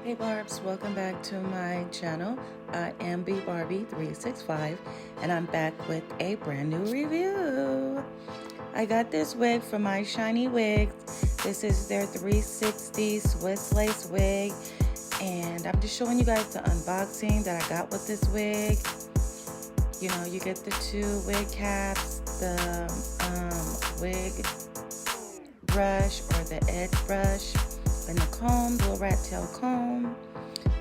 Hey Barbs, welcome back to my channel. I am Barbie 365 and I'm back with a brand new review. I got this wig from my Shiny Wigs. This is their 360 Swiss lace wig, and I'm just showing you guys the unboxing that I got with this wig. You know, you get the two wig caps, the wig brush or the edge brush, and the comb, the little rat tail comb.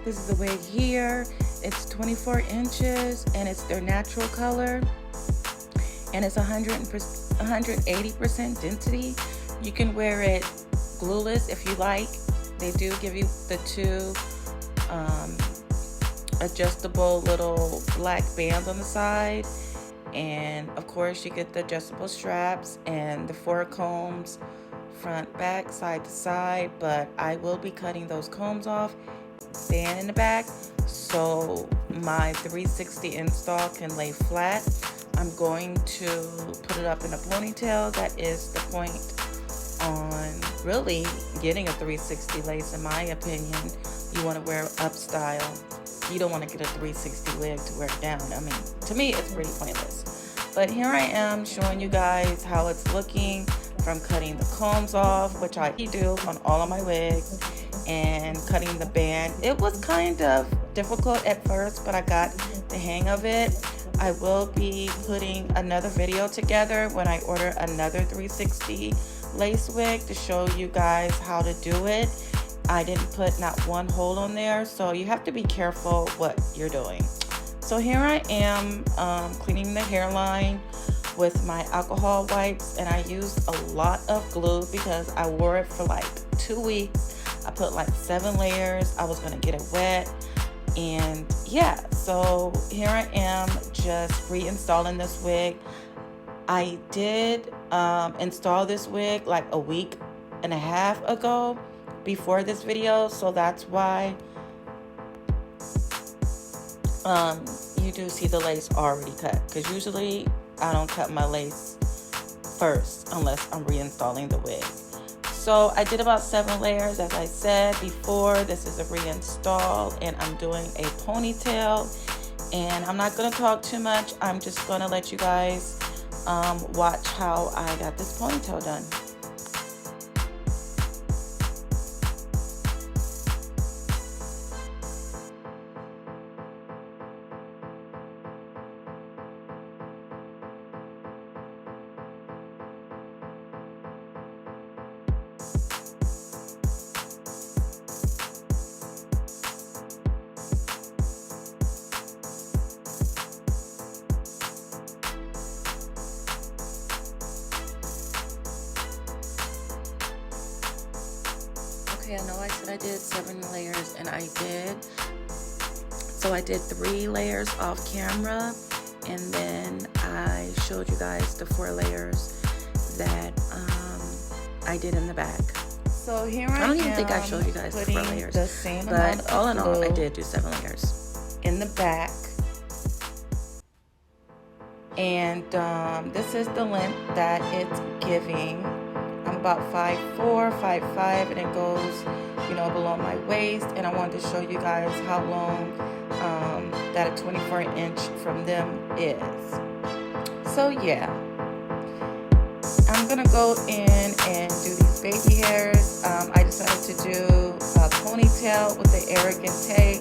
This is the wig here. It's 24 inches and it's their natural color, and it's 180% density. You can wear it glueless if you like. They do give you the two adjustable little black bands on the side, and of course you get the adjustable straps and the 4 combs, front, back, side to side. But I will be cutting those combs off, band in the back, so my 360 install can lay flat. I'm going to put it up in a ponytail. That is the point on really getting a 360 lace, in my opinion. You want to wear up style. You don't want to get a 360 wig to wear it down. I mean, to me, it's pretty pointless. But here I am showing you guys how it's looking from cutting the combs off, which I do on all of my wigs, and cutting the band. It was kind of difficult at first, but I got the hang of it. I will be putting another video together when I order another 360 lace wig to show you guys how to do it. I didn't put not one hole on there, so you have to be careful what you're doing. So here I am cleaning the hairline with my alcohol wipes, and I used a lot of glue because I wore it for like 2 weeks. I put like 7 layers. I was gonna get it wet, and yeah, so here I am just reinstalling this wig. I did install this wig like a week and a half ago before this video, so that's why you do see the lace already cut, because usually I don't cut my lace first unless I'm reinstalling the wig. So I did about 7 layers, as I said before. This is a reinstall, and I'm doing a ponytail, and I'm not going to talk too much. I'm just going to let you guys watch how I got this ponytail done. I know I said I did 7 layers, and I did. So I did 3 layers off camera, and then I showed you guys the 4 layers that I did in the back. So here I don't even think I showed you guys the 4 layers, the same but all in all, I did do 7 layers in the back. And this is the length that it's giving. I'm about 5'4", 5'5", and it goes, you know, below my waist. And I wanted to show you guys how long that a 24-inch from them is. So yeah, I'm gonna go in and do these baby hairs. I decided to do a ponytail with the Arrogante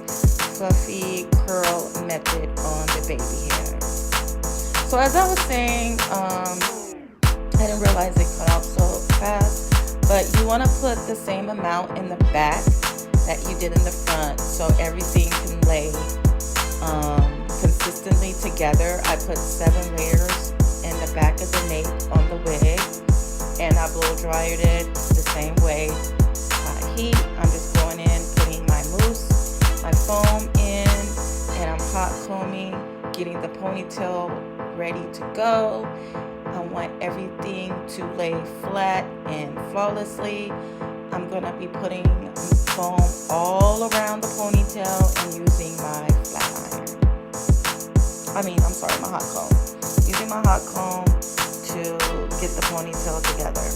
fluffy curl method on the baby hair. So as I was saying, I didn't realize it cut off so fast, but you want to put the same amount in the back that you did in the front, so everything can lay consistently together. I put 7 layers in the back of the nape on the wig, and I blow dried it the same way. Hot heat. I'm just going in, putting my mousse, my foam in, and I'm hot combing, getting the ponytail ready to go. I want everything to lay flat and flawlessly. I'm going to be putting foam all around the ponytail and using my flat iron. My hot comb. Using my hot comb to get the ponytail together.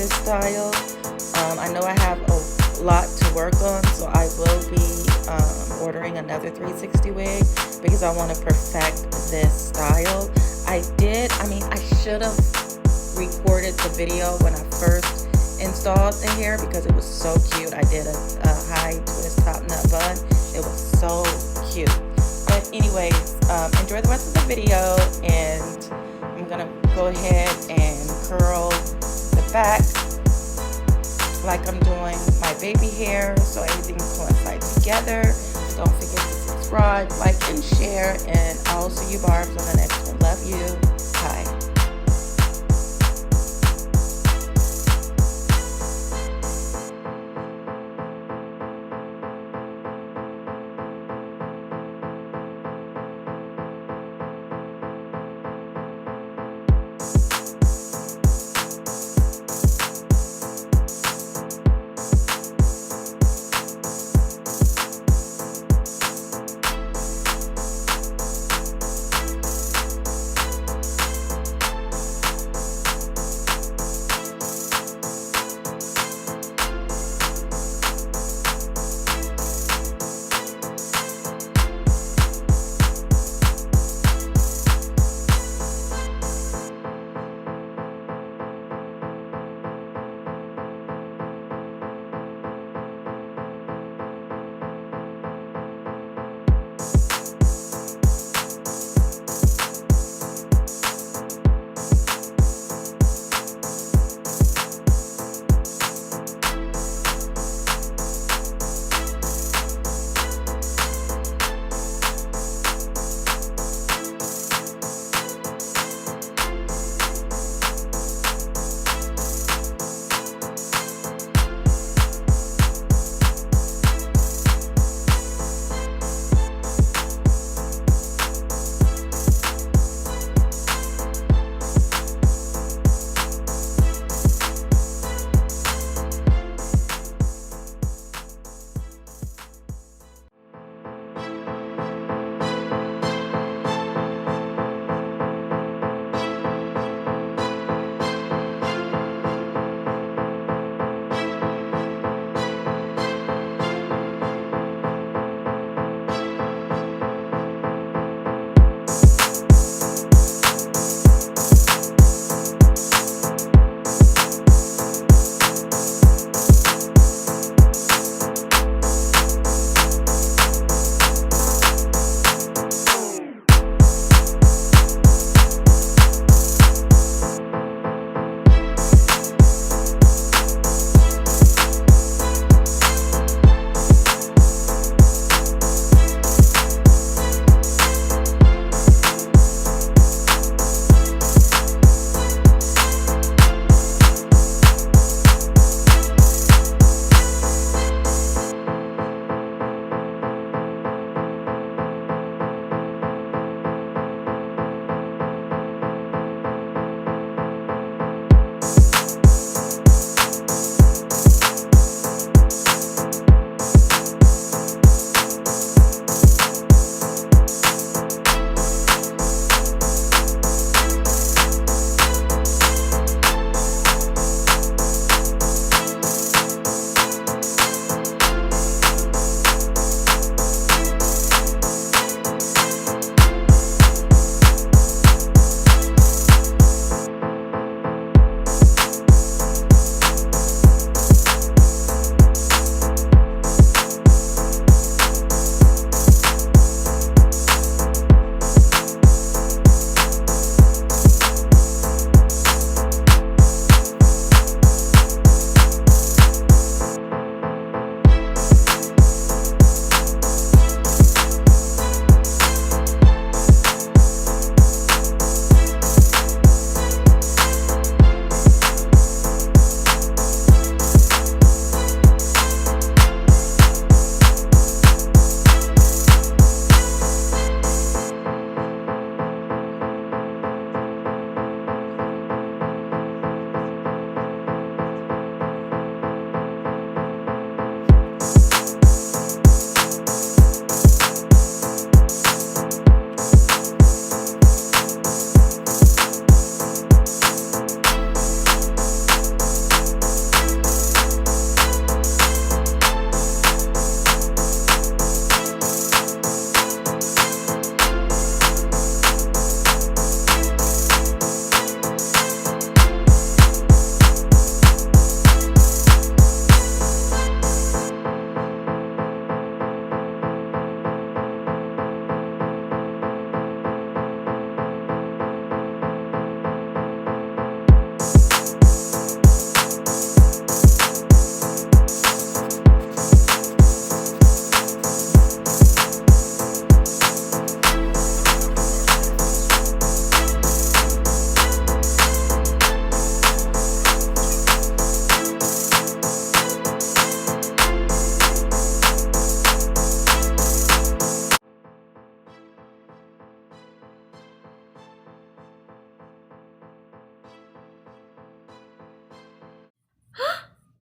this style. I know I have a lot to work on, so I will be ordering another 360 wig because I want to perfect this style. I should have recorded the video when I first installed the hair because it was so cute. I did a high twist top nut bun. It was so cute. But anyways, enjoy the rest of the video, and I'm gonna go ahead and curl the back like I'm doing my baby hair, so everything coincides together. Don't forget to subscribe, like, and share, and I'll see you barbs on the next one. Love you.